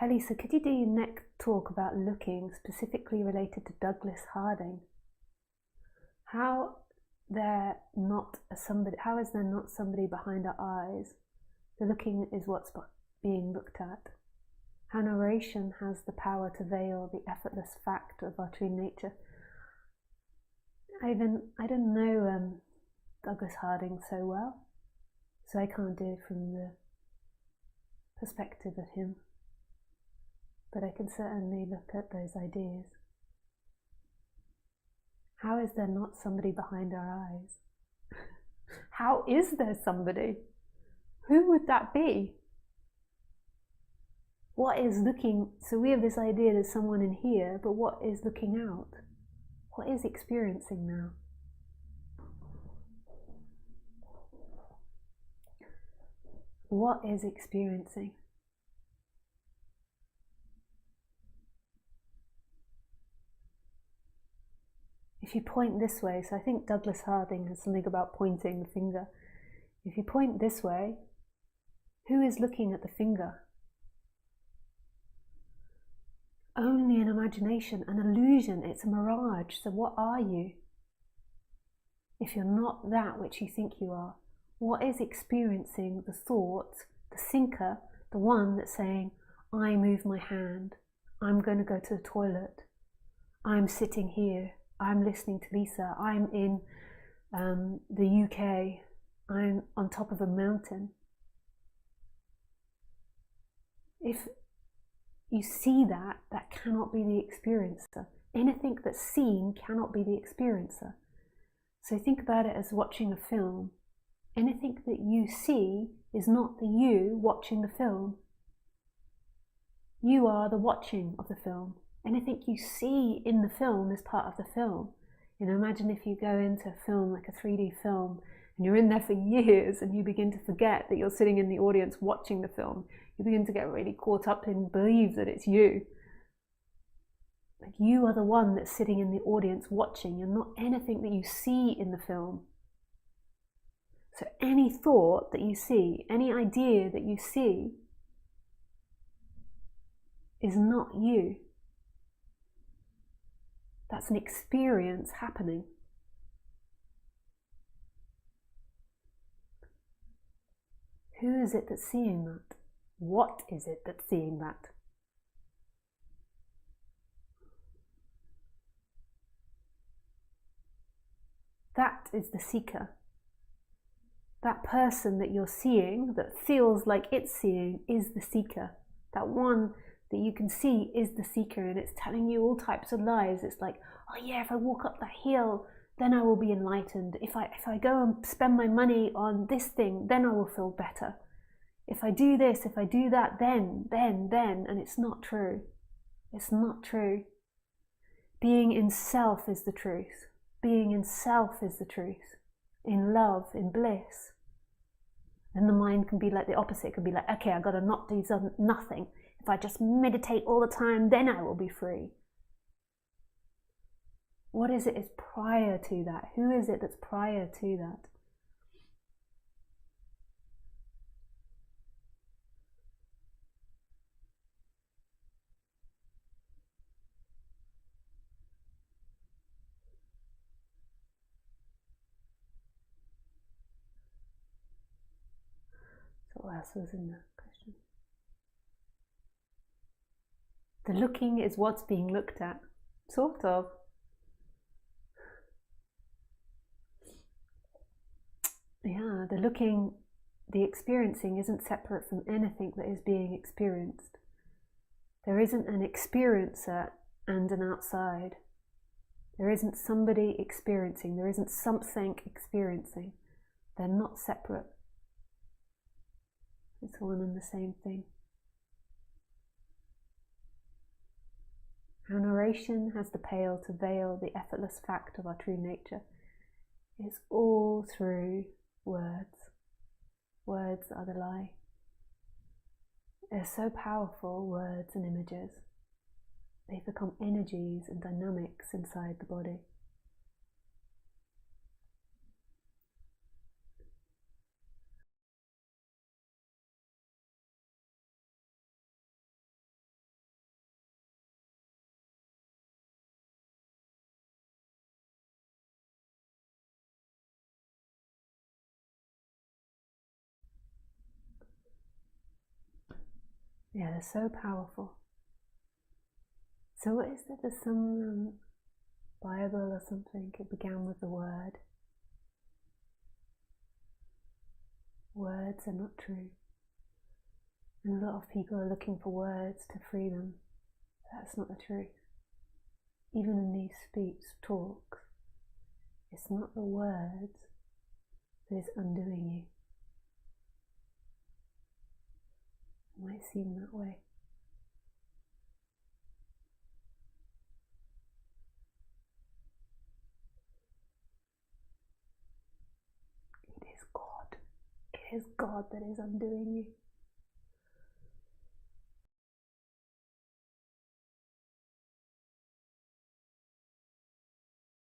Hi Lisa, could you do your next talk about looking, specifically related to Douglas Harding? How is there not somebody behind our eyes? The looking is what's being looked at. How narration has the power to veil the effortless fact of our true nature. I don't know Douglas Harding so well, so I can't do it from the perspective of him. But I can certainly look at those ideas. How is there not somebody behind our eyes? How is there somebody? Who would that be? What is looking? So we have this idea there's someone in here, but what is looking out? What is experiencing now? What is experiencing? If you point this way, so I think Douglas Harding has something about pointing the finger. If you point this way, who is looking at the finger? Only an imagination, an illusion, it's a mirage. So what are you? If you're not that which you think you are, what is experiencing the thought, the thinker, the one that's saying, I move my hand, I'm going to go to the toilet, I'm sitting here, I'm listening to Lisa, I'm in the UK, I'm on top of a mountain. If you see that, that cannot be the experiencer. Anything that's seen cannot be the experiencer. So think about it as watching a film. Anything that you see is not the you watching the film. You are the watching of the film. Anything you see in the film is part of the film. You know, imagine if you go into a film like a 3D film and you're in there for years and you begin to forget that you're sitting in the audience watching the film. You begin to get really caught up and believe that it's you. Like you are the one that's sitting in the audience watching. You're not anything that you see in the film. So any thought that you see, any idea that you see is not you. That's an experience happening. Who is it that's seeing that? What is it that's seeing that? That is the seeker. That person that you're seeing, that feels like it's seeing, is the seeker. That one that you can see is the seeker, and it's telling you all types of lies. It's like, oh yeah, if I walk up that hill, then I will be enlightened. If I go and spend my money on this thing, then I will feel better. If I do this, if I do that, then, and it's not true. It's not true. Being in self is the truth. Being in self is the truth. In love, in bliss. And the mind can be like the opposite. It can be like, okay, I've got to not do nothing. If I just meditate all the time, then I will be free. What is it is prior to that? Who is it that's prior to that? So what else was in that question? The looking is what's being looked at. Sort of. Yeah, the looking, the experiencing isn't separate from anything that is being experienced. There isn't an experiencer and an outside. There isn't somebody experiencing. There isn't something experiencing. They're not separate. It's one and the same thing. How narration has the power to veil the effortless fact of our true nature. It's all through words. Words are the lie. They're so powerful, words and images. They've become energies and dynamics inside the body. Yeah, they're so powerful. So what is it? There's some Bible or something, it began with the word. Words are not true. And a lot of people are looking for words to free them. That's not the truth. Even in these talks, it's not the words that is undoing you. It might seem that way. It is God. It is God that is undoing you.